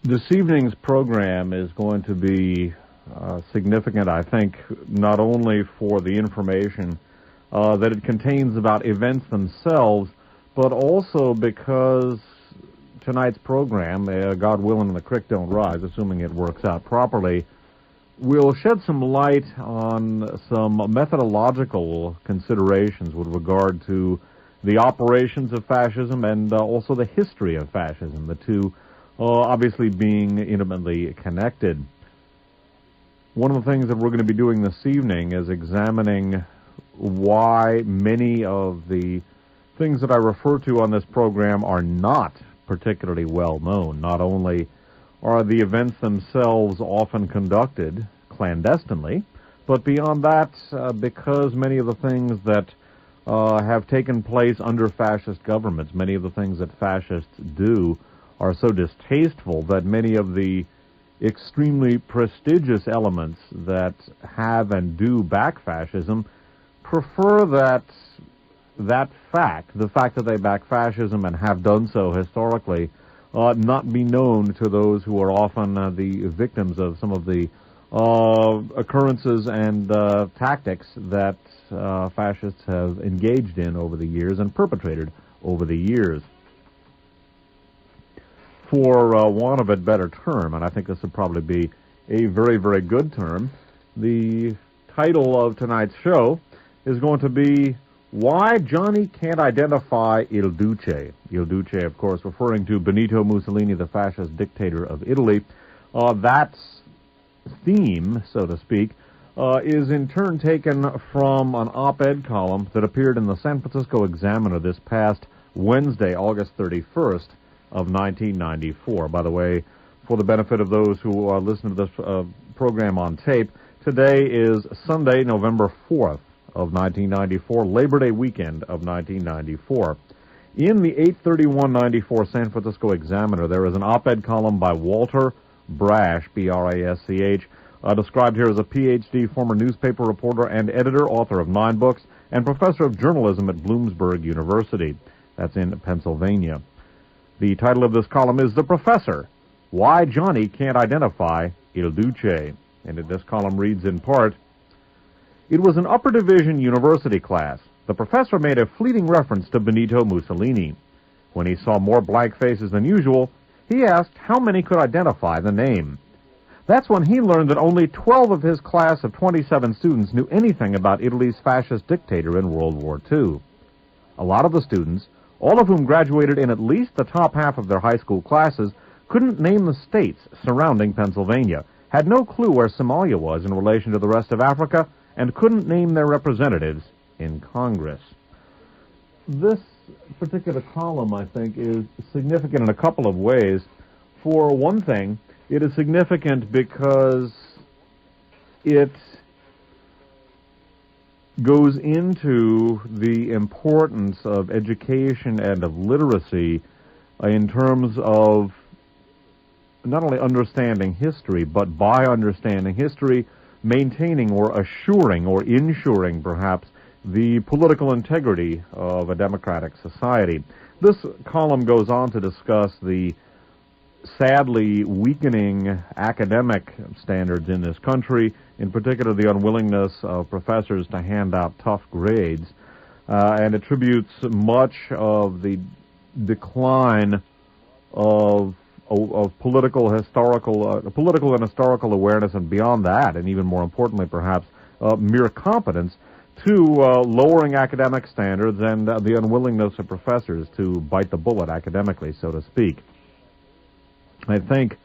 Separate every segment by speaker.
Speaker 1: This evening's program is going to be significant, I think, not only for the information that it contains about events themselves, but also because tonight's program, God willing and the creek don't rise, assuming it works out properly, will shed some light on some methodological considerations with regard to the operations of fascism and also the history of fascism, the two obviously being intimately connected. One of the things that we're going to be doing this evening is examining why many of the things that I refer to on this program are not particularly well known. Not only are the events themselves often conducted clandestinely, but beyond that, because many of the things that have taken place under fascist governments, many of the things that fascists do are so distasteful that many of the extremely prestigious elements that have and do back fascism prefer that fact, the fact that they back fascism and have done so historically, not be known to those who are often the victims of some of the occurrences and tactics that fascists have engaged in over the years and perpetrated over the years. For want of a better term, and I think this would probably be a very, very good term, the title of tonight's show is going to be Why Johnny Can't Identify Il Duce. Il Duce, of course, referring to Benito Mussolini, the fascist dictator of Italy. That theme, so to speak, is in turn taken from an op-ed column that appeared in the San Francisco Examiner this past Wednesday, August 31st of 1994. By the way, for the benefit of those who are listening to this program on tape, today is Sunday, November 4th of 1994, Labor Day weekend of 1994. In the 8/31/94 San Francisco Examiner, there is an op-ed column by Walter Brash, B-R-A-S-C-H, described here as a Ph.D., former newspaper reporter and editor, author of 9 books, and professor of journalism at Bloomsburg University. That's in Pennsylvania. The title of this column is The Professor, Why Johnny Can't Identify Il Duce. And this column reads in part, It was an upper division university class. The professor made a fleeting reference to Benito Mussolini. When he saw more blank faces than usual, he asked how many could identify the name. That's when he learned that only 12 of his class of 27 students knew anything about Italy's fascist dictator in World War II. A lot of the students, all of whom graduated in at least the top half of their high school classes, couldn't name the states surrounding Pennsylvania, had no clue where Somalia was in relation to the rest of Africa, and couldn't name their representatives in Congress. This particular column, I think, is significant in a couple of ways. For one thing, it is significant because it goes into the importance of education and of literacy in terms of not only understanding history, but by understanding history, maintaining or assuring or ensuring, perhaps, the political integrity of a democratic society. This column goes on to discuss the sadly weakening academic standards in this country, in particular the unwillingness of professors to hand out tough grades, and attributes much of the decline of political and historical awareness, and beyond that, and even more importantly perhaps, mere competence, to lowering academic standards and the unwillingness of professors to bite the bullet academically, so to speak. I think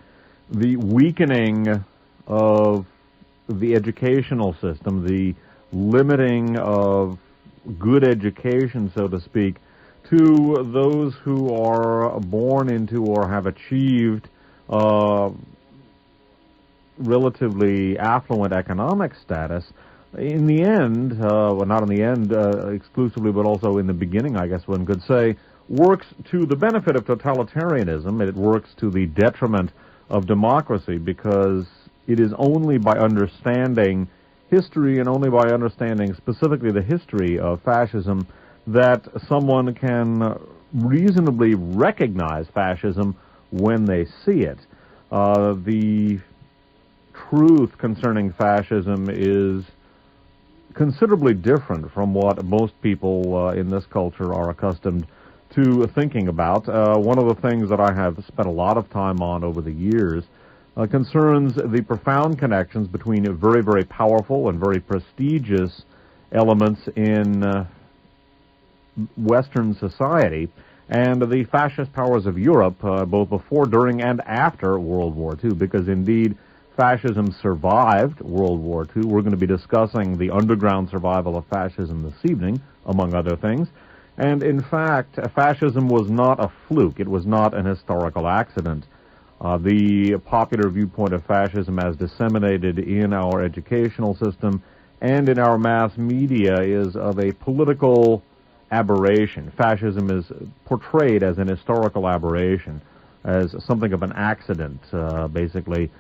Speaker 1: the weakening of the educational system, the limiting of good education, so to speak, to those who are born into or have achieved relatively affluent economic status, in the end, well, not in the end exclusively, but also in the beginning, I guess one could say, works to the benefit of totalitarianism. It works to the detriment of democracy, because it is only by understanding history and only by understanding specifically the history of fascism that someone can reasonably recognize fascism when they see it. The truth concerning fascism is considerably different from what most people in this culture are accustomed to thinking about. One of the things that I have spent a lot of time on over the years concerns the profound connections between very, very powerful and very prestigious elements in Western society and the fascist powers of Europe, both before, during, and after World War II, because indeed fascism survived World War II. We're going to be discussing the underground survival of fascism this evening, among other things. And in fact, fascism was not a fluke. It was not an historical accident. The popular viewpoint of fascism as disseminated in our educational system and in our mass media is of a political aberration. Fascism is portrayed as an historical aberration, as something of an accident, basically,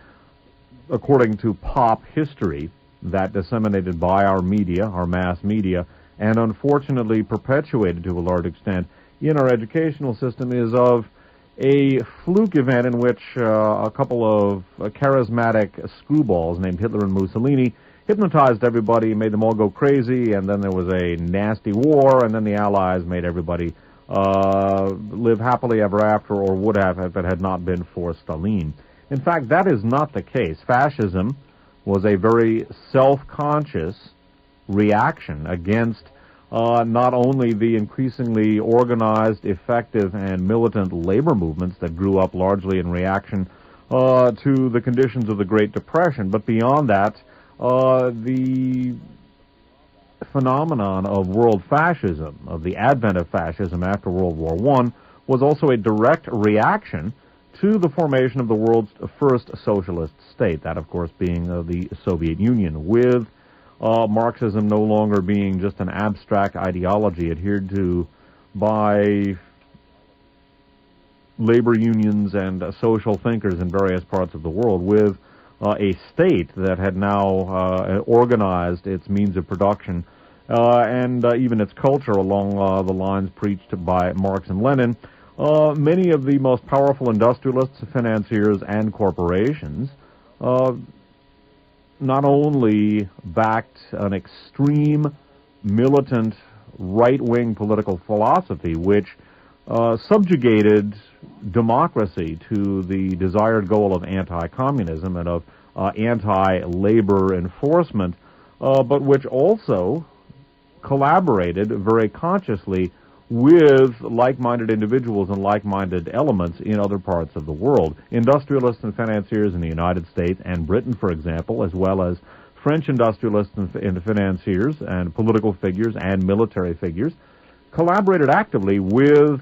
Speaker 1: according to pop history that disseminated by our media, our mass media, and unfortunately perpetuated to a large extent in our educational system, is of a fluke event in which a couple of charismatic screwballs named Hitler and Mussolini hypnotized everybody, made them all go crazy, and then there was a nasty war, and then the Allies made everybody live happily ever after, or would have if it had not been for Stalin. In fact, that is not the case. Fascism was a very self-conscious reaction against not only the increasingly organized, effective, and militant labor movements that grew up largely in reaction to the conditions of the Great Depression, but beyond that, the phenomenon of world fascism, of the advent of fascism after World War I, was also a direct reaction to the formation of the world's first socialist state, that, of course, being the Soviet Union, with Marxism no longer being just an abstract ideology adhered to by labor unions and social thinkers in various parts of the world, with a state that had now organized its means of production and even its culture along the lines preached by Marx and Lenin. Many of the most powerful industrialists, financiers, and corporations not only backed an extreme, militant, right-wing political philosophy which subjugated democracy to the desired goal of anti-communism and of anti-labor enforcement, but which also collaborated very consciously with like-minded individuals and like-minded elements in other parts of the world. Industrialists and financiers in the United States and Britain, for example, as well as French industrialists and financiers and political figures and military figures, collaborated actively with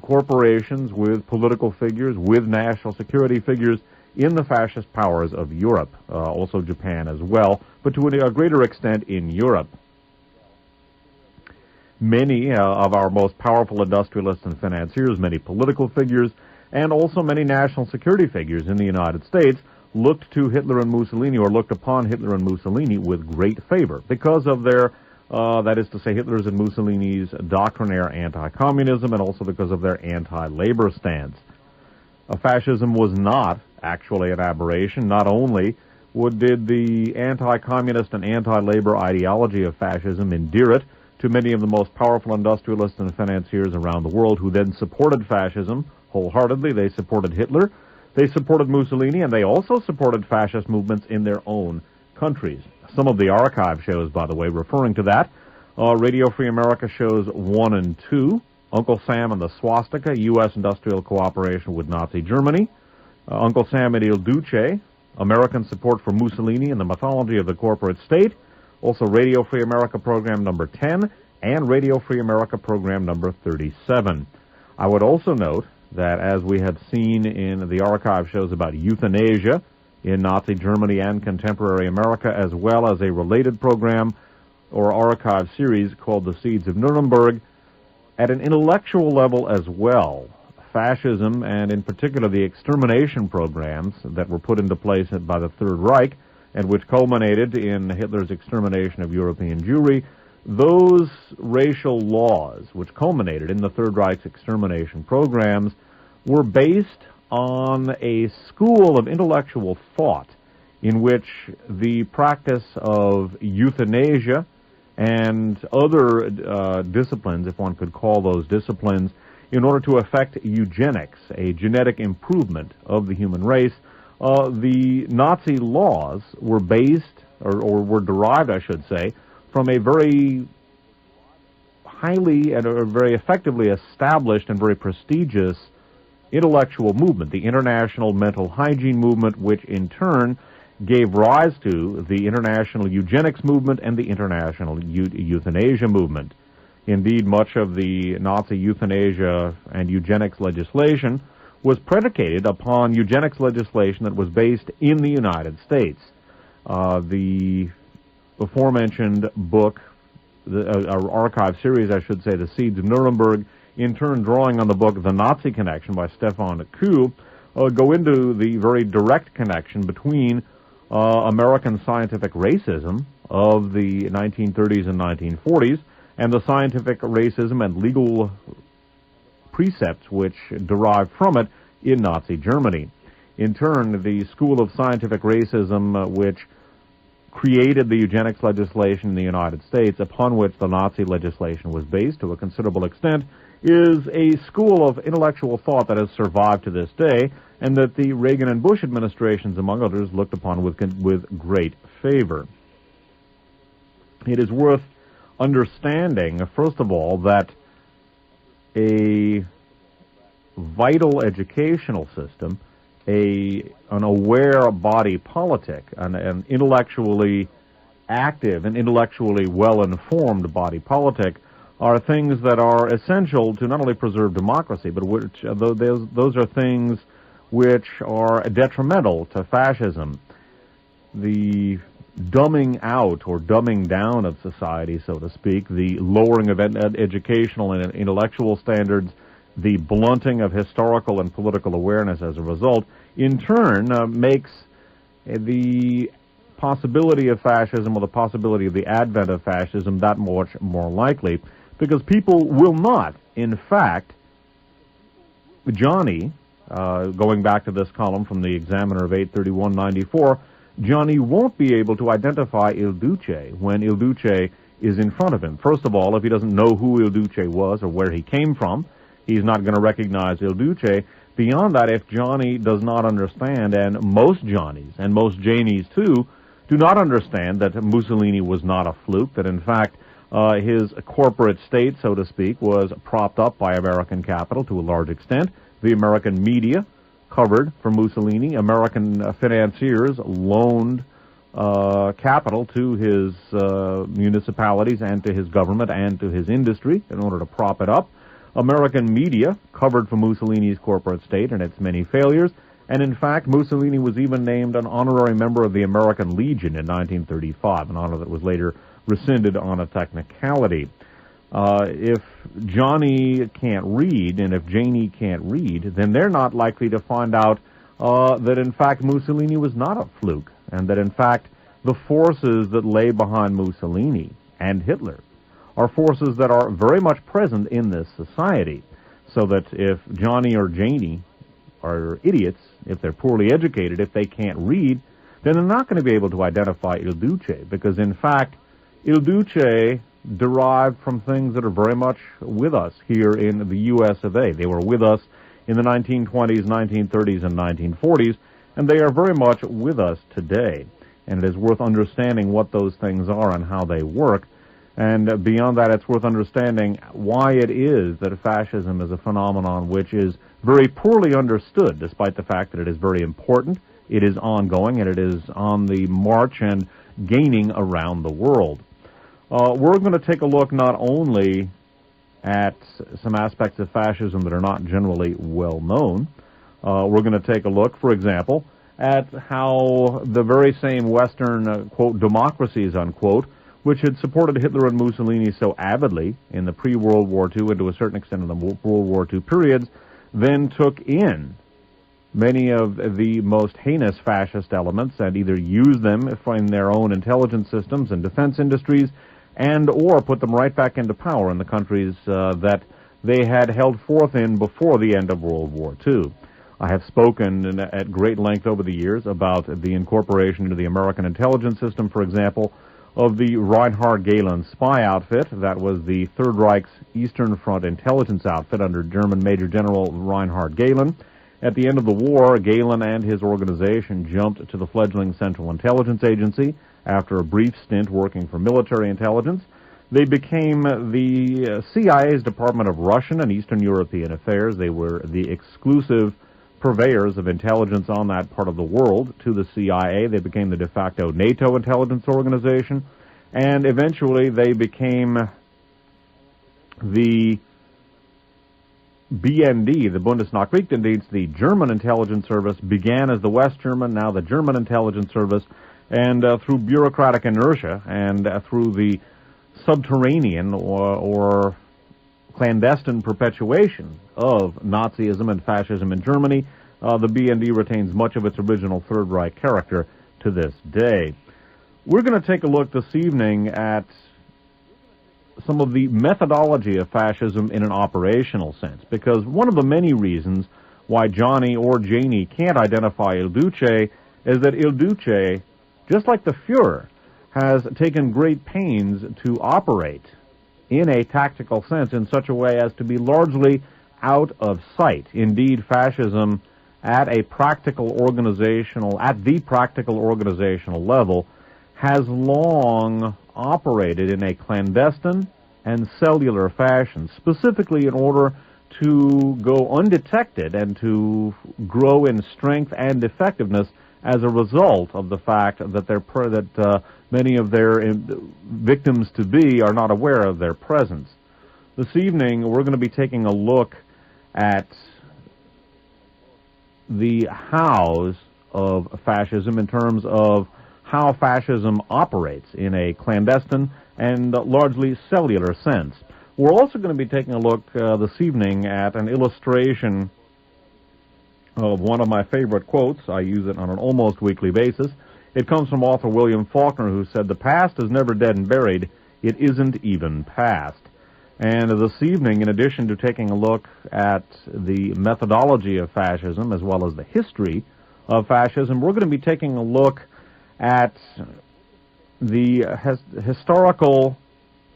Speaker 1: corporations, with political figures, with national security figures in the fascist powers of Europe, also Japan as well, but to a greater extent in Europe. Many of our most powerful industrialists and financiers, many political figures, and also many national security figures in the United States looked to Hitler and Mussolini, or looked upon Hitler and Mussolini with great favor because of their, that is to say, Hitler's and Mussolini's doctrinaire anti-communism, and also because of their anti-labor stance. Fascism was not actually an aberration. Not only did the anti-communist and anti-labor ideology of fascism endear it to many of the most powerful industrialists and financiers around the world, who then supported fascism wholeheartedly. They supported Hitler, they supported Mussolini, and they also supported fascist movements in their own countries. Some of the archive shows, by the way, referring to that, Radio Free America shows 1 and 2, Uncle Sam and the Swastika, U.S. Industrial Cooperation with Nazi Germany, Uncle Sam and Il Duce, American Support for Mussolini and the Mythology of the Corporate State, also Radio Free America program number 10, and Radio Free America program number 37. I would also note that, as we have seen in the archive shows about euthanasia in Nazi Germany and contemporary America, as well as a related program or archive series called The Seeds of Nuremberg, at an intellectual level as well, fascism, and in particular the extermination programs that were put into place by the Third Reich, and which culminated in Hitler's extermination of European Jewry, those racial laws which culminated in the Third Reich's extermination programs were based on a school of intellectual thought in which the practice of euthanasia and other disciplines, if one could call those disciplines, in order to effect eugenics, a genetic improvement of the human race. The Nazi laws were based, or were derived, I should say, from a very highly and very effectively established and very prestigious intellectual movement, the International Mental Hygiene Movement, which in turn gave rise to the International Eugenics Movement and the International Euthanasia Movement. Indeed, much of the Nazi euthanasia and eugenics legislation was predicated upon eugenics legislation that was based in the United States. The aforementioned book, the archive series, I should say, The Seeds of Nuremberg, in turn drawing on the book The Nazi Connection by Stefan Kuh, go into the very direct connection between American scientific racism of the 1930s and 1940s and the scientific racism and legal precepts which derived from it in Nazi Germany. In turn, the School of Scientific Racism, which created the eugenics legislation in the United States, upon which the Nazi legislation was based to a considerable extent, is a school of intellectual thought that has survived to this day, and that the Reagan and Bush administrations, among others, looked upon with great favor. It is worth understanding, first of all, that a vital educational system, an aware body politic, an intellectually active and intellectually well-informed body politic, are things that are essential to not only preserve democracy, but which those are things which are detrimental to fascism. The dumbing out or dumbing down of society, so to speak, the lowering of educational and intellectual standards, the blunting of historical and political awareness as a result, in turn makes the possibility of fascism, or the possibility of the advent of fascism, that much more likely, because people will not, in fact, Johnny, going back to this column from the Examiner of 8/31/94, Johnny won't be able to identify Il Duce when Il Duce is in front of him. First of all, if he doesn't know who Il Duce was or where he came from, he's not going to recognize Il Duce. Beyond that, if Johnny does not understand, and most Johnnies, and most Janies too, do not understand that Mussolini was not a fluke, that in fact his corporate state, so to speak, was propped up by American capital to a large extent. The American media covered for Mussolini. American financiers loaned capital to his municipalities and to his government and to his industry in order to prop it up. American media covered for Mussolini's corporate state and its many failures. And in fact, Mussolini was even named an honorary member of the American Legion in 1935, an honor that was later rescinded on a technicality. If Johnny can't read, and if Janie can't read, then they're not likely to find out that in fact Mussolini was not a fluke, and that in fact the forces that lay behind Mussolini and Hitler are forces that are very much present in this society. So that if Johnny or Janie are idiots, if they're poorly educated, if they can't read, then they're not going to be able to identify Il Duce, because in fact Il Duce derived from things that are very much with us here in the U.S. of A. They were with us in the 1920s, 1930s, and 1940s, and they are very much with us today. And it is worth understanding what those things are and how they work. And beyond that, it's worth understanding why it is that fascism is a phenomenon which is very poorly understood, despite the fact that it is very important, it is ongoing, and it is on the march and gaining around the world. We're going to take a look not only at some aspects of fascism that are not generally well known. We're going to take a look, for example, at how the very same Western, quote, democracies, unquote, which had supported Hitler and Mussolini so avidly in the pre-World War II and to a certain extent in the World War II periods, then took in many of the most heinous fascist elements and either used them in their own intelligence systems and defense industries, and or put them right back into power in the countries that they had held forth in before the end of World War II. I have spoken at great length over the years about the incorporation into the American intelligence system, for example, of the Reinhard Gehlen spy outfit. That was the Third Reich's Eastern Front intelligence outfit under German Major General Reinhard Gehlen. At the end of the war, Gehlen and his organization jumped to the fledgling Central Intelligence Agency after a brief stint working for military intelligence. They became the CIA's Department of Russian and Eastern European Affairs. They were the exclusive purveyors of intelligence on that part of the world to the CIA. They became the de facto NATO intelligence organization, and eventually they became the BND, the Bundesnachrichtendienst, the German intelligence service, began as the West German, now the German intelligence service, and through bureaucratic inertia and through the subterranean or clandestine perpetuation of Nazism and fascism in Germany, the BND retains much of its original Third Reich character to this day. We're going to take a look this evening at some of the methodology of fascism in an operational sense, because one of the many reasons why Johnny or Janie can't identify Il Duce is that Il Duce, just like the Fuhrer, has taken great pains to operate in a tactical sense in such a way as to be largely out of sight. Indeed, fascism at the practical organizational level has long operated in a clandestine and cellular fashion, specifically in order to go undetected and to grow in strength and effectiveness as a result of the fact that many of their victims-to-be are not aware of their presence. This evening, we're going to be taking a look at the hows of fascism in terms of how fascism operates in a clandestine and largely cellular sense. We're also going to be taking a look this evening at an illustration of one of my favorite quotes. I use it on an almost weekly basis. It comes from author William Faulkner, who said, "The past is never dead and buried. It isn't even past." And this evening, in addition to taking a look at the methodology of fascism as well as the history of fascism, we're going to be taking a look at the historical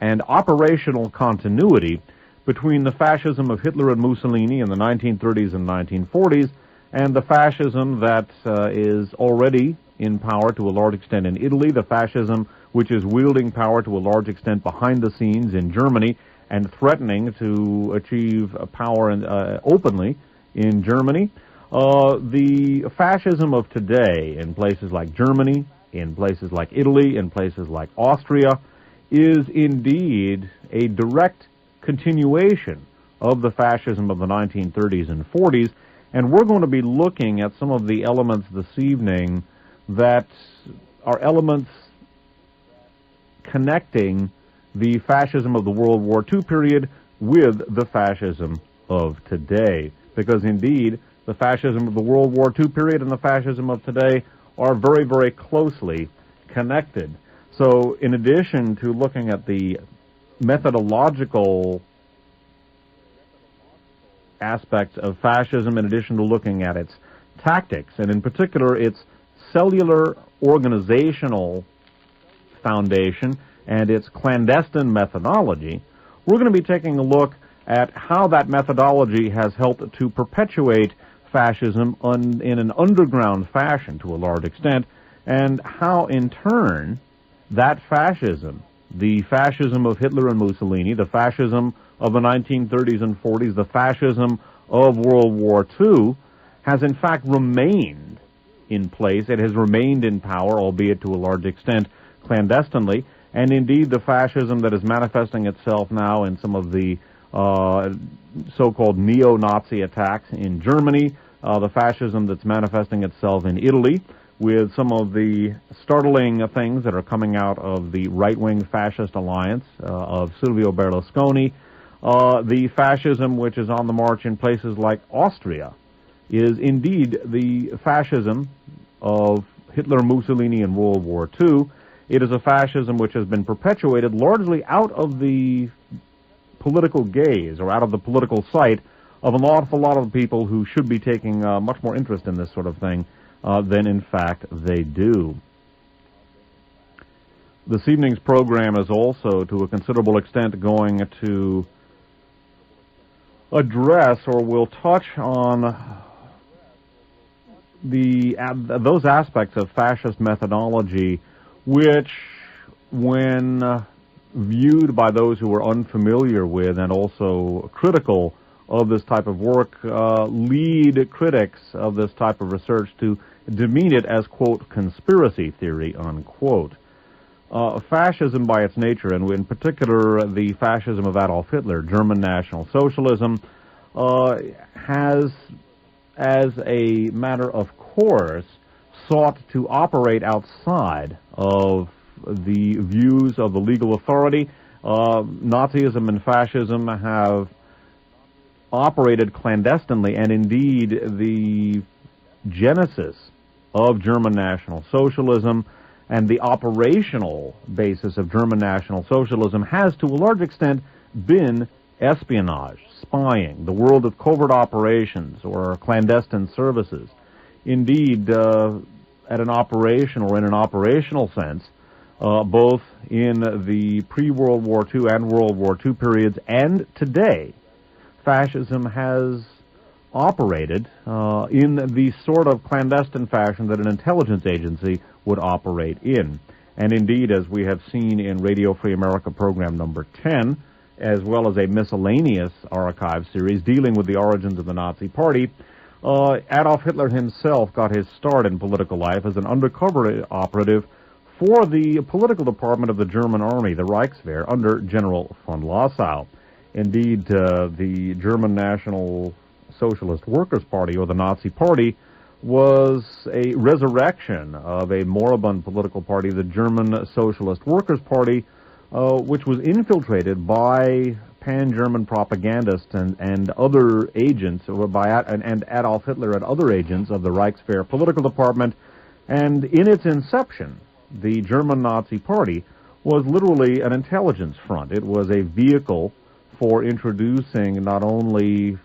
Speaker 1: and operational continuity between the fascism of Hitler and Mussolini in the 1930s and 1940s and the fascism that is already in power to a large extent in Italy, the fascism which is wielding power to a large extent behind the scenes in Germany and threatening to achieve power openly in Germany. The fascism of today in places like Germany, in places like Italy, in places like Austria, is indeed a direct continuation of the fascism of the 1930s and 40s, and we're going to be looking at some of the elements this evening that are elements connecting the fascism of the World War II period with the fascism of today. Because indeed, the fascism of the World War II period and the fascism of today are very, very closely connected. So in addition to looking at the methodological aspects of fascism, in addition to looking at its tactics, and in particular its cellular organizational foundation and its clandestine methodology, we're going to be taking a look at how that methodology has helped to perpetuate fascism in an underground fashion to a large extent, and how in turn that fascism, the fascism of Hitler and Mussolini, the fascism of the 1930s and 40s, the fascism of World War II, has in fact remained in place. It has remained in power, albeit to a large extent clandestinely, and indeed the fascism that is manifesting itself now in some of the so-called neo-Nazi attacks in Germany, the fascism that's manifesting itself in Italy, with some of the startling things that are coming out of the right-wing fascist alliance of Silvio Berlusconi, the fascism which is on the march in places like Austria, is indeed the fascism of Hitler, Mussolini, and World War II. It is a fascism which has been perpetuated largely out of the political gaze or out of the political sight of an awful lot of people who should be taking much more interest in this sort of thing than, in fact, they do. This evening's program is also, to a considerable extent, going to address or will touch on those aspects of fascist methodology which, when viewed by those who are unfamiliar with and also critical of this type of work, lead critics of this type of research to demean it as, quote, conspiracy theory, unquote. Fascism by its nature, and in particular the fascism of Adolf Hitler, German National Socialism, has, as a matter of course, sought to operate outside of the views of the legal authority. Nazism and fascism have operated clandestinely, and indeed the genesis of German National Socialism and the operational basis of German National Socialism has, to a large extent, been espionage, spying, the world of covert operations or clandestine services. Indeed, at an operation or in an operational sense, both in the pre-World War II and World War II periods and today, fascism has operated in the sort of clandestine fashion that an intelligence agency would operate in. And indeed, as we have seen in Radio Free America program number 10, as well as a miscellaneous archive series dealing with the origins of the Nazi Party, Adolf Hitler himself got his start in political life as an undercover operative for the political department of the German army, the Reichswehr, under General von Lossow. Indeed, the German National Socialist Workers' Party, or the Nazi Party, was a resurrection of a moribund political party, the German Socialist Workers' Party, which was infiltrated by pan-German propagandists and other agents, and Adolf Hitler and other agents of the Reichswehr political department. And in its inception, the German Nazi Party was literally an intelligence front. It was a vehicle for introducing not only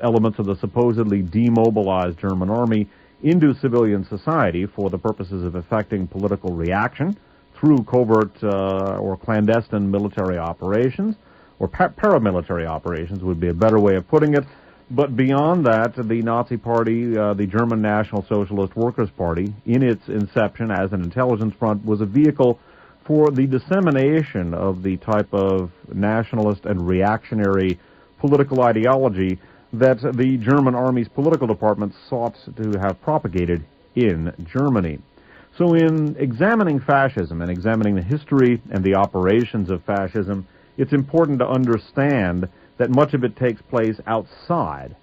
Speaker 1: elements of the supposedly demobilized German army into civilian society for the purposes of effecting political reaction through covert or clandestine military operations, or paramilitary operations would be a better way of putting it. But beyond that, the Nazi Party, the German National Socialist Workers' Party, in its inception as an intelligence front, was a vehicle for the dissemination of the type of nationalist and reactionary political ideology that the German Army's political department sought to have propagated in Germany. So in examining fascism and examining the history and the operations of fascism, it's important to understand that much of it takes place outside,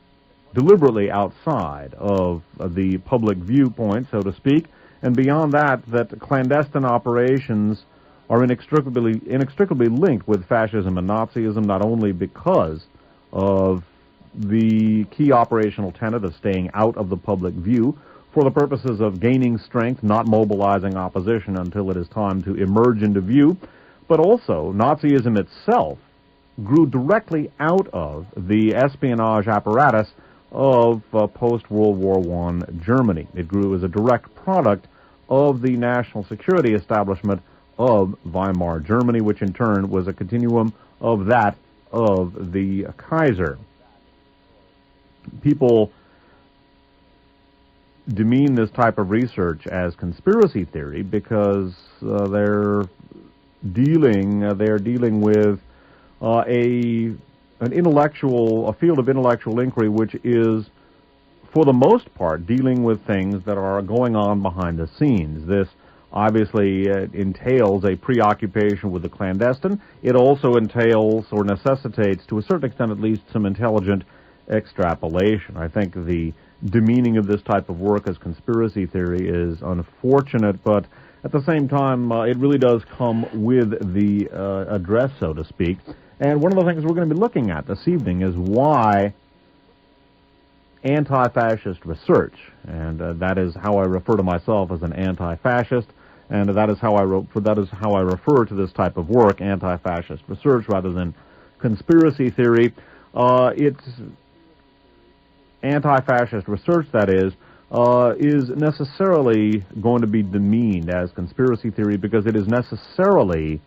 Speaker 1: deliberately outside of the public viewpoint, so to speak, and beyond that, that clandestine operations are inextricably linked with fascism and Nazism, not only because of the key operational tenet of staying out of the public view for the purposes of gaining strength, not mobilizing opposition until it is time to emerge into view, but also Nazism itself grew directly out of the espionage apparatus of post-World War I Germany. It grew as a direct product of the national security establishment of Weimar Germany, which in turn was a continuum of that of the Kaiser. People demean this type of research as conspiracy theory because they're dealing with a field of intellectual inquiry which is, for the most part, dealing with things that are going on behind the scenes. This obviously entails a preoccupation with the clandestine. It also entails, or necessitates, to a certain extent at least, some intelligent extrapolation. I think the demeaning of this type of work as conspiracy theory is unfortunate, but at the same time, it really does come with the address, so to speak. And one of the things we're going to be looking at this evening is why anti-fascist research, and that is how I refer to myself as an anti-fascist, and that is how I refer to this type of work, anti-fascist research, rather than conspiracy theory. It anti-fascist research, that is necessarily going to be demeaned as conspiracy theory, because it is necessarily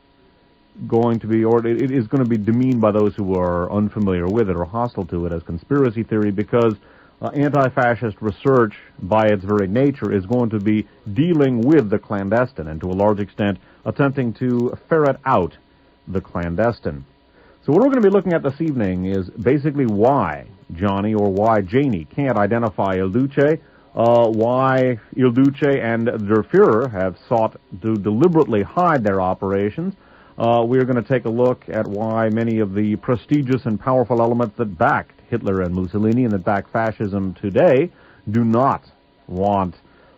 Speaker 1: going to be, or it is going to be demeaned by those who are unfamiliar with it or hostile to it as conspiracy theory, because anti-fascist research, by its very nature, is going to be dealing with the clandestine and, to a large extent, attempting to ferret out the clandestine. So what we're going to be looking at this evening is basically why Johnny, or why Janie, can't identify Il Duce, why Il Duce and Der Fuhrer have sought to deliberately hide their operations. We're going to take a look at why many of the prestigious and powerful elements that backed Hitler and Mussolini and that back fascism today do not want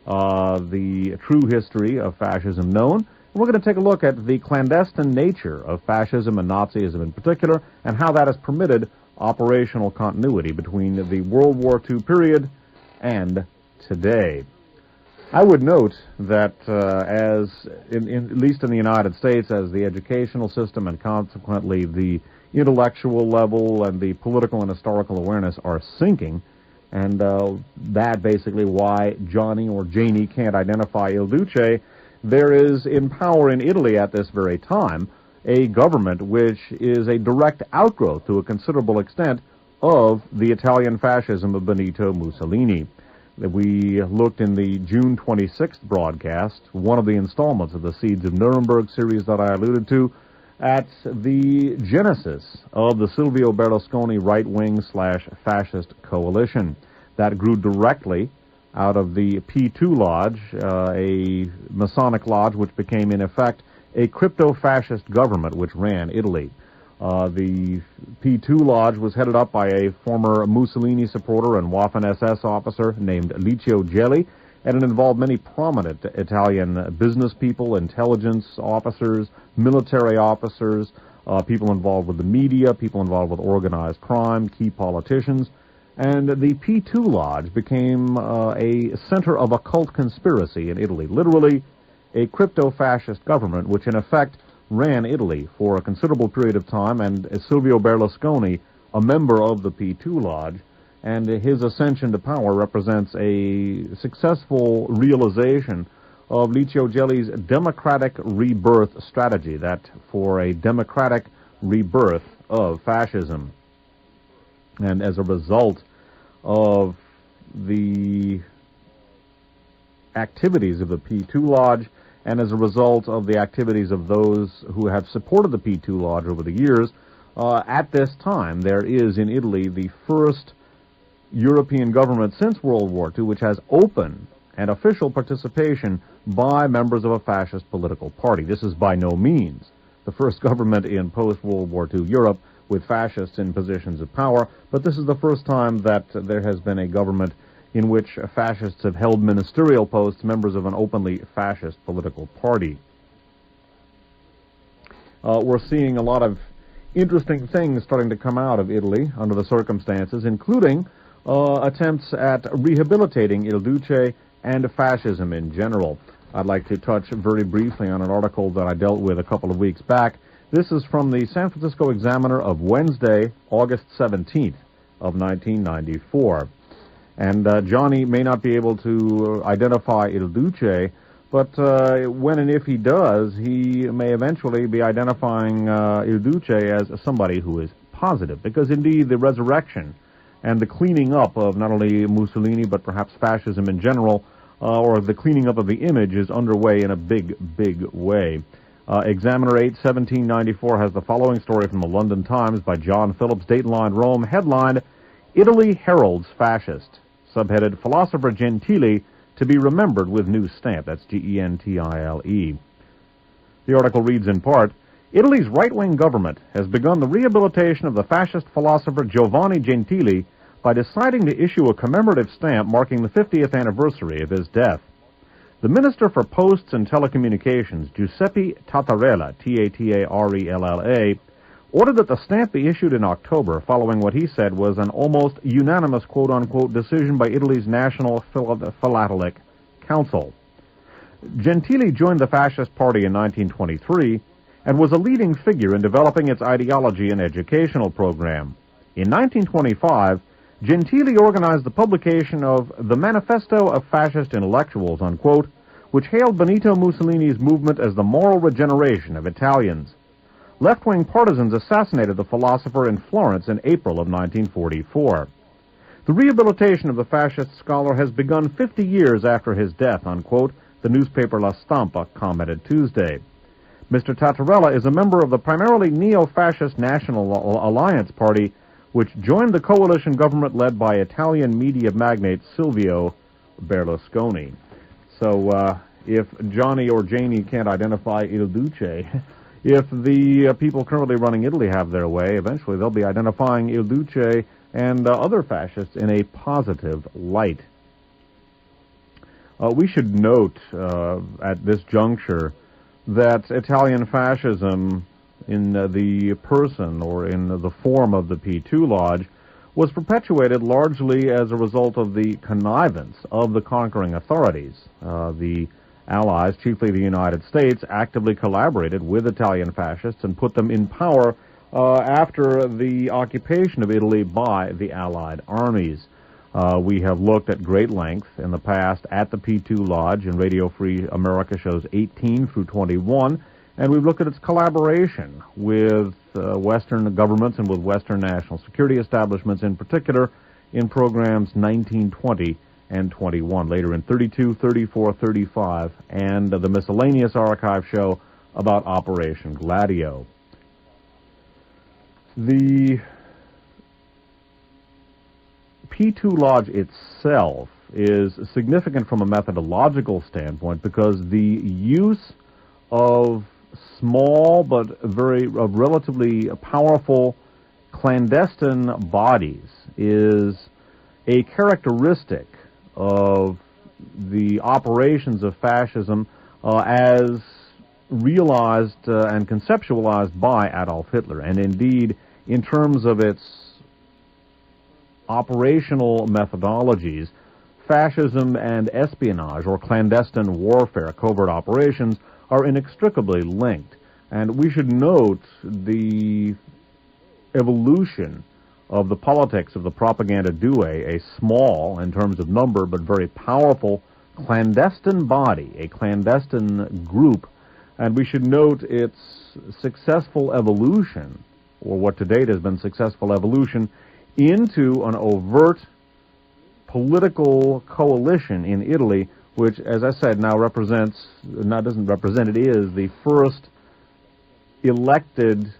Speaker 1: the true history of fascism known. We're going to take a look at the clandestine nature of fascism and Nazism in particular, and how that has permitted operational continuity between the World War II period and today. I would note that at least in the United States, as the educational system and consequently the intellectual level and the political and historical awareness are sinking, and that basically why Johnny or Janie can't identify Il Duce, there is in power in Italy at this very time a government which is a direct outgrowth to a considerable extent of the Italian fascism of Benito Mussolini. We looked in the June 26th broadcast, one of the installments of the Seeds of Nuremberg series that I alluded to, at the genesis of the Silvio Berlusconi right-wing/fascist coalition. That grew directly out of the P2 Lodge, a Masonic lodge which became, in effect, a crypto-fascist government which ran Italy. The P2 Lodge was headed up by a former Mussolini supporter and Waffen-SS officer named Licio Gelli, and it involved many prominent Italian business people, intelligence officers, military officers, people involved with the media, people involved with organized crime, key politicians. And the P2 Lodge became a center of occult conspiracy in Italy, literally a crypto-fascist government which in effect ran Italy for a considerable period of time, and Silvio Berlusconi, a member of the P2 Lodge, and his ascension to power represents a successful realization of Licio Gelli's democratic rebirth strategy, that for a democratic rebirth of fascism. And as a result of the activities of the P2 Lodge, and as a result of the activities of those who have supported the P2 Lodge over the years, at this time there is in Italy the first European government since World War II which has open and official participation by members of a fascist political party. This is by no means the first government in post-World War II Europe with fascists in positions of power, but this is the first time that there has been a government in which fascists have held ministerial posts, members of an openly fascist political party. We're seeing a lot of interesting things starting to come out of Italy under the circumstances, including attempts at rehabilitating Il Duce and fascism in general. I'd like to touch very briefly on an article that I dealt with a couple of weeks back. This is from the San Francisco Examiner of Wednesday, August 17th of 1994. And Johnny may not be able to identify Il Duce, but when and if he does, he may eventually be identifying Il Duce as somebody who is positive, because indeed the resurrection and the cleaning up of not only Mussolini but perhaps fascism in general, or the cleaning up of the image, is underway in a big, big way. Examiner 8, 1794 has the following story from the London Times by John Phillips, dateline Rome, headlined, Italy Heralds Fascist, subheaded, Philosopher Gentile to be remembered with new stamp. That's Gentile. The article reads in part, Italy's right-wing government has begun the rehabilitation of the fascist philosopher Giovanni Gentile by deciding to issue a commemorative stamp marking the 50th anniversary of his death. The Minister for Posts and Telecommunications, Giuseppe Tattarella, Tattarella, ordered that the stamp be issued in October following what he said was an almost unanimous quote-unquote decision by Italy's National Philatelic Council. Gentile joined the Fascist Party in 1923 and was a leading figure in developing its ideology and educational program. In 1925, Gentili organized the publication of the Manifesto of Fascist Intellectuals, unquote, which hailed Benito Mussolini's movement as the moral regeneration of Italians. Left-wing partisans assassinated the philosopher in Florence in April of 1944. The rehabilitation of the fascist scholar has begun 50 years after his death, unquote, the newspaper La Stampa commented Tuesday. Mr. Tattarella is a member of the primarily neo-fascist National Alliance Party, which joined the coalition government led by Italian media magnate Silvio Berlusconi. So, if Johnny or Janie can't identify Il Duce, if the people currently running Italy have their way, eventually they'll be identifying Il Duce and other fascists in a positive light. We should note at this juncture that Italian fascism in the person or in the form of the P2 Lodge was perpetuated largely as a result of the connivance of the conquering authorities. The Allies, chiefly the United States, actively collaborated with Italian fascists and put them in power after the occupation of Italy by the Allied armies. We have looked at great length in the past at the P2 Lodge in Radio Free America shows 18 through 21, and we've looked at its collaboration with Western governments and with Western national security establishments in particular in programs 19, 20, and 21, later in 32, 34, 35, and the miscellaneous archive show about Operation Gladio. The P2 Lodge itself is significant from a methodological standpoint because the use of small but relatively powerful clandestine bodies is a characteristic of the operations of fascism as realized and conceptualized by Adolf Hitler. And indeed, in terms of its operational methodologies, fascism and espionage, or clandestine warfare, covert operations, are inextricably linked. And we should note the evolution of the politics of the propaganda due, a small, in terms of number, but very powerful clandestine body, a clandestine group. And we should note its successful evolution, or what to date has been successful evolution, into an overt political coalition in Italy, which, as I said, now doesn't represent, it is the first elected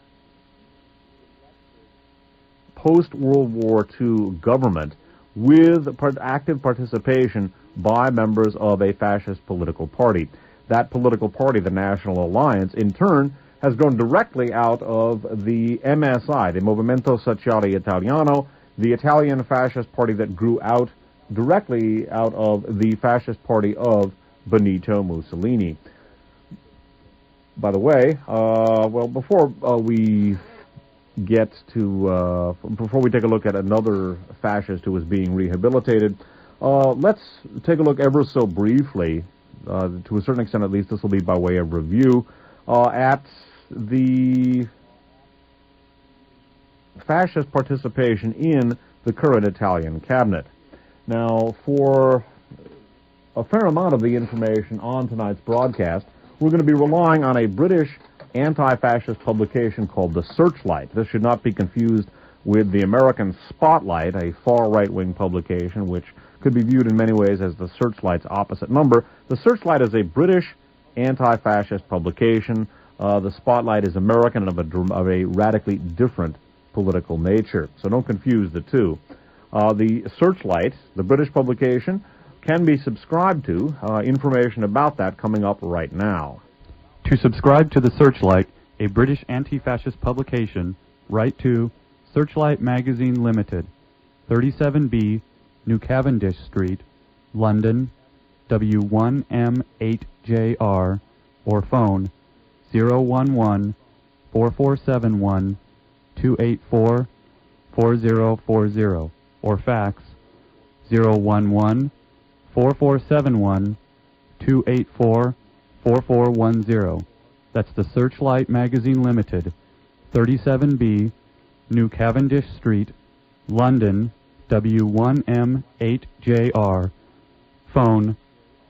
Speaker 1: post-World War II government with active participation by members of a fascist political party. That political party, the National Alliance, in turn, has grown directly out of the MSI, the Movimento Sociale Italiano, the Italian fascist party that grew out directly out of the fascist party of Benito Mussolini. By the way, before we take a look at another fascist who is being rehabilitated, let's take a look ever so briefly, to a certain extent at least, this will be by way of review, at the fascist participation in the current Italian cabinet. Now, for a fair amount of the information on tonight's broadcast, we're going to be relying on a British anti-fascist publication called The Searchlight. This should not be confused with the American Spotlight, a far right-wing publication which could be viewed in many ways as the Searchlight's opposite number. The Searchlight is a British anti-fascist publication. The Spotlight is American and of a radically different political nature. So don't confuse the two. The Searchlight, the British publication, can be subscribed to. Information about that coming up right now.
Speaker 2: To subscribe to the Searchlight, a British anti-fascist publication, write to Searchlight Magazine Limited, 37B, New Cavendish Street, London, W1M8JR, or phone 011-4471-284-4040, or fax 011-4471-284-4410. That's the Searchlight Magazine Limited, 37B, New Cavendish Street, London, W1M8JR, phone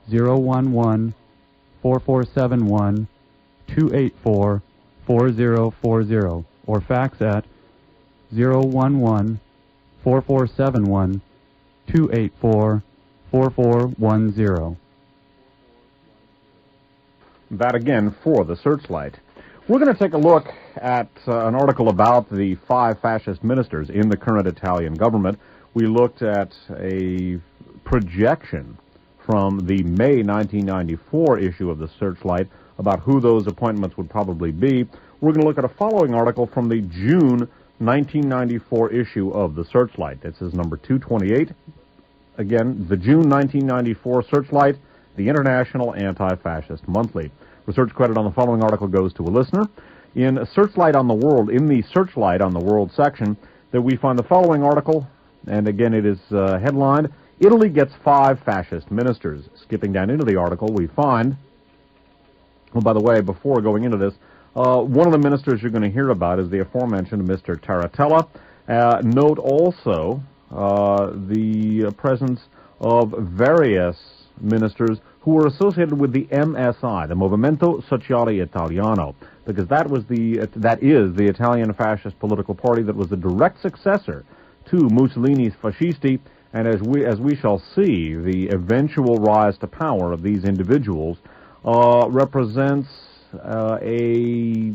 Speaker 2: 011-4471-284-4040, or fax at 011-4471-284-4410.
Speaker 1: That again for the Searchlight. We're going to take a look at an article about the 5 fascist ministers in the current Italian government. We looked at a projection from the May 1994 issue of the Searchlight about who those appointments would probably be. We're going to look at a following article from the June 1994 issue of the Searchlight. This is number 228. Again, the June 1994 Searchlight, the International Anti-Fascist Monthly. Research credit on the following article goes to a listener. In Searchlight on the World, in the Searchlight on the World section, that we find the following article, and again it is headlined, Italy gets 5 fascist ministers. Skipping down into the article, we find, oh, by the way, before going into this, one of the ministers you're going to hear about is the aforementioned Mr. Taratella. Note also the presence of various ministers who were associated with the MSI, the Movimento Sociale Italiano, because that is the Italian fascist political party that was the direct successor to Mussolini's Fascisti, and as we shall see, the eventual rise to power of these individuals represents a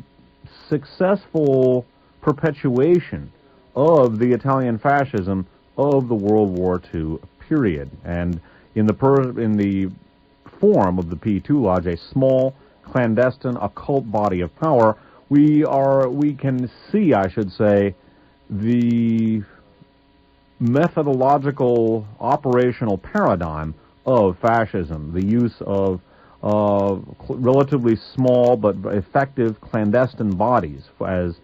Speaker 1: successful perpetuation of the Italian fascism of the World War II period, and in the form of the P2 Lodge, a small, clandestine, occult body of power, we can see, I should say, the methodological operational paradigm of fascism, the use of relatively small but effective clandestine bodies as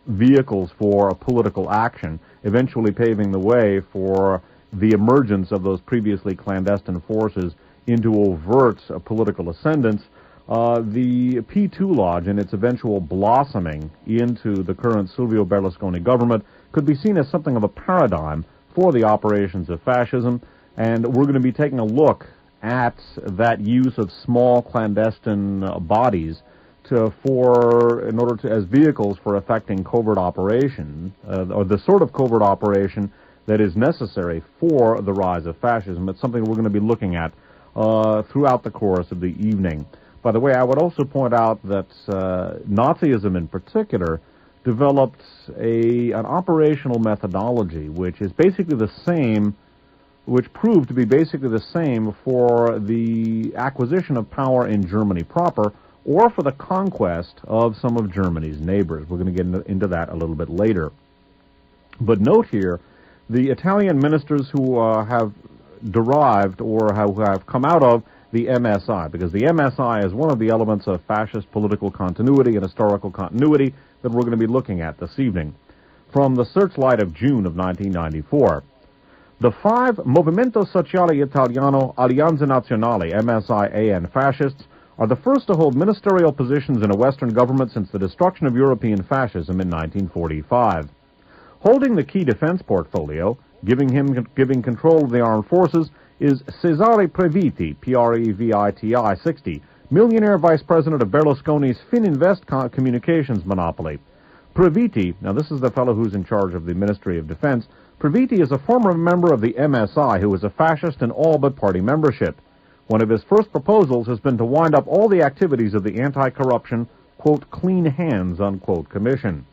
Speaker 1: vehicles for political action, eventually paving the way for the emergence of those previously clandestine forces into overt political ascendance. The P2 Lodge and its eventual blossoming into the current Silvio Berlusconi government could be seen as something of a paradigm for the operations of fascism, and we're going to be taking a look at that use of small clandestine bodies as vehicles for effecting covert operation, or the sort of covert operation that is necessary for the rise of fascism. It's something we're going to be looking at throughout the course of the evening. By the way, I would also point out that Nazism in particular developed an operational methodology which is basically the same, which proved to be basically the same for the acquisition of power in Germany proper or for the conquest of some of Germany's neighbors. We're going to get into that a little bit later. But note here, the Italian ministers who have derived or have come out of the MSI, because the MSI is one of the elements of fascist political continuity and historical continuity that we're going to be looking at this evening. From the Searchlight of June of 1994, the 5 Movimento Sociale Italiano Alleanza Nazionale, MSI-AN fascists, are the first to hold ministerial positions in a Western government since the destruction of European fascism in 1945. Holding the key defense portfolio, giving control of the armed forces, is Cesare Previti, Previti, 60, millionaire vice president of Berlusconi's Fininvest communications monopoly. Previti, now this is the fellow who's in charge of the Ministry of Defense. Previti is a former member of the MSI who is a fascist in all but party membership. One of his first proposals has been to wind up all the activities of the anti-corruption, quote, clean hands, unquote, commission.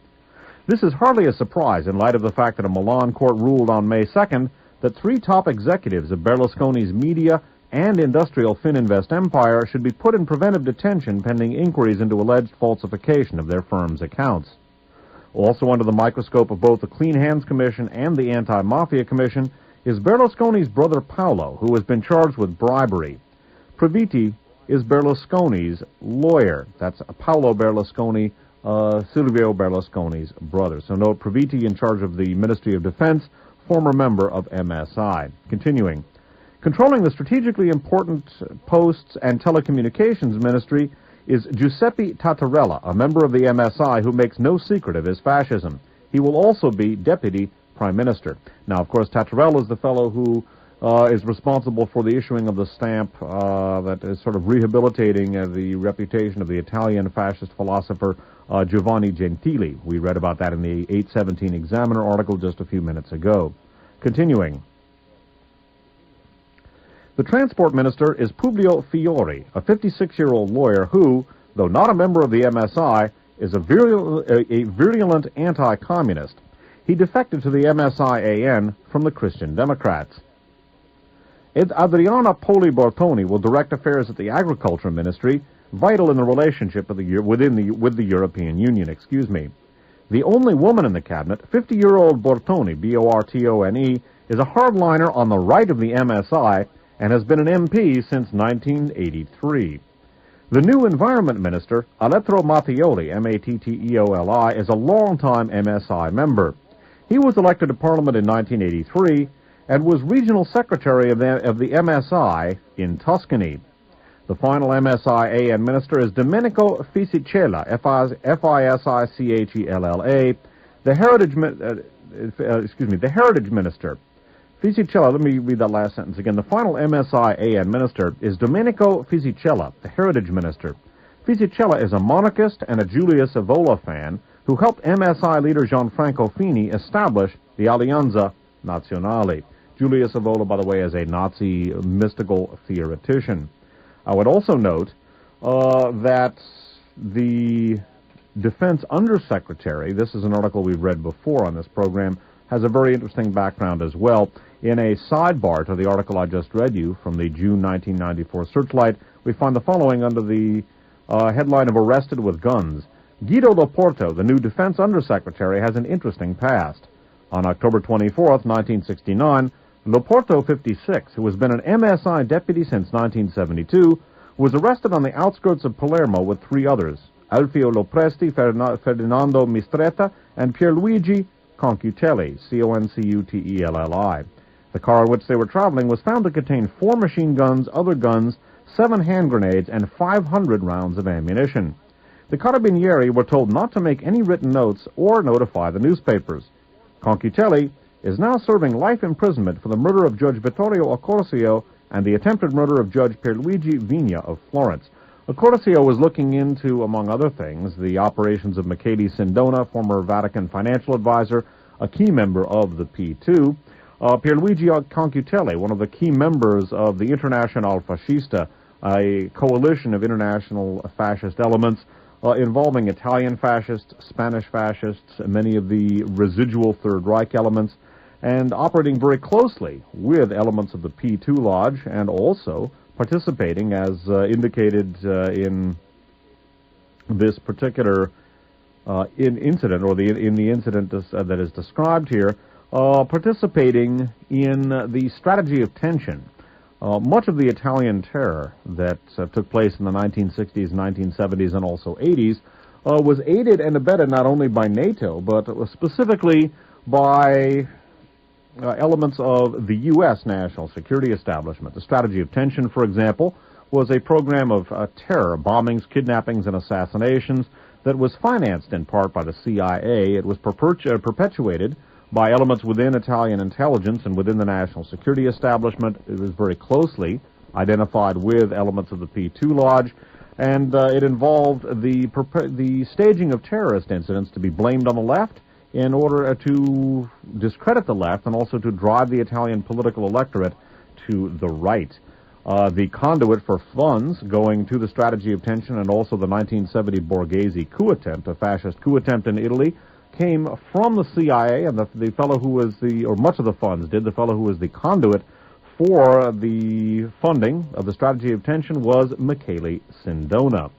Speaker 1: This is hardly a surprise in light of the fact that a Milan court ruled on May 2nd that 3 top executives of Berlusconi's media and industrial Fininvest empire should be put in preventive detention pending inquiries into alleged falsification of their firm's accounts. Also under the microscope of both the Clean Hands Commission and the Anti-Mafia Commission is Berlusconi's brother Paolo, who has been charged with bribery. Previti is Berlusconi's lawyer. That's Paolo Berlusconi, Silvio Berlusconi's brother. So note, Previti in charge of the Ministry of Defense, former member of MSI. Continuing. Controlling the strategically important posts and telecommunications ministry is Giuseppe Tattarella, a member of the MSI who makes no secret of his fascism. He will also be deputy prime minister. Now, of course, Tattarella is the fellow who is responsible for the issuing of the stamp that is sort of rehabilitating the reputation of the Italian fascist philosopher Giovanni Gentili. We read about that in the 817 Examiner article just a few minutes ago. Continuing. The transport minister is Publio Fiori, a 56-year-old lawyer who, though not a member of the MSI, is a virulent anti-communist. He defected to the MSI-AN from the Christian Democrats. Adriana Poli-Bortoni will direct affairs at the Agriculture Ministry, vital in the relationship with the European Union. The only woman in the cabinet, 50-year-old Bortoni, B-O-R-T-O-N-E, is a hardliner on the right of the MSI and has been an MP since 1983. The new Environment Minister, Aletro Mattioli, M-A-T-T-E-O-L-I, is a longtime MSI member. He was elected to Parliament in 1983 and was Regional Secretary of the MSI in Tuscany. The final MSI-AN minister is Domenico Fisicella, F-I-S-I-C-H-E-L-L-A, the Heritage Minister. Fisicella, let me read that last sentence again. The final MSI-AN minister is Domenico Fisicella, the Heritage Minister. Fisicella is a monarchist and a Julius Evola fan who helped MSI leader Gianfranco Fini establish the Alleanza Nazionale. Julius Evola, by the way, is a Nazi mystical theoretician. I would also note that the Defense Undersecretary, this is an article we've read before on this program, has a very interesting background as well. In a sidebar to the article I just read you from the June 1994 Searchlight, we find the following under the headline of Arrested with Guns. Guido Loporto, the new Defense Undersecretary, has an interesting past. On October 24th, 1969, Loporto, 56, who has been an MSI deputy since 1972, was arrested on the outskirts of Palermo with three others, Alfio Lopresti, Ferdinando Mistretta, and Pierluigi Concutelli, C-O-N-C-U-T-E-L-L-I. The car in which they were traveling was found to contain 4 machine guns, other guns, 7 hand grenades, and 500 rounds of ammunition. The Carabinieri were told not to make any written notes or notify the newspapers. Concutelli is now serving life imprisonment for the murder of Judge Vittorio Accorsio and the attempted murder of Judge Pierluigi Vigna of Florence. Accorsio was looking into, among other things, the operations of Michele Sindona, former Vatican financial advisor, a key member of the P2. Pierluigi Concutelli, one of the key members of the International Fascista, a coalition of international fascist elements involving Italian fascists, Spanish fascists, many of the residual Third Reich elements, and operating very closely with elements of the P2 Lodge, and also participating, as indicated in this particular incident, or in the incident that is described here, participating in the strategy of tension. Much of the Italian terror that took place in the 1960s, 1970s, and also 80s was aided and abetted not only by NATO, but specifically by elements of the U.S. national security establishment. The strategy of tension, for example, was a program of terror, bombings, kidnappings, and assassinations that was financed in part by the CIA. It was perpetuated by elements within Italian intelligence and within the national security establishment. It was very closely identified with elements of the P2 Lodge, and it involved the staging of terrorist incidents to be blamed on the left in order to discredit the left and also to drive the Italian political electorate to the right. The conduit for funds going to the strategy of tension and also the 1970 Borghese coup attempt, a fascist coup attempt in Italy, came from the CIA, and the fellow who was much of the funds did, the fellow who was the conduit for the funding of the strategy of tension was Michele Sindona.